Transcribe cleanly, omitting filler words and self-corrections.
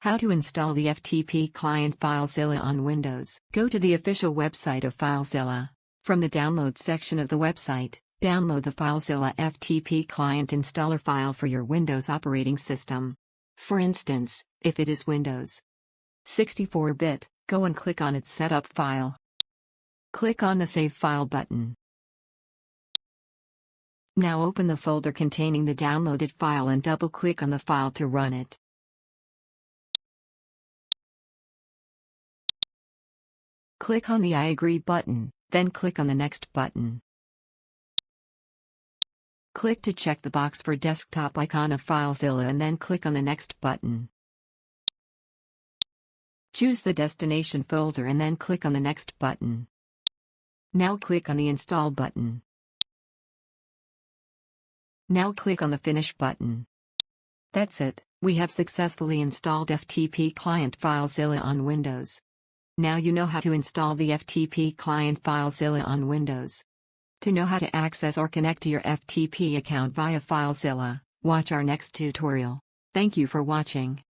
How to install the FTP client Filezilla on Windows. Go to the official website of Filezilla. From the download section of the website, download the Filezilla FTP client installer file for your Windows operating system. For instance, if it is Windows 64-bit, go and click on its setup file. Click on the Save File button. Now open the folder containing the downloaded file and double-click on the file to run it. Click on the I agree button, then click on the Next button. Click to check the box for desktop icon of Filezilla and then click on the Next button. Choose the destination folder and then click on the Next button. Now click on the Install button. Now click on the Finish button. That's it, we have successfully installed FTP client Filezilla on Windows. Now you know how to install the FTP client Filezilla on Windows. To know how to access or connect to your FTP account via Filezilla, watch our next tutorial. Thank you for watching.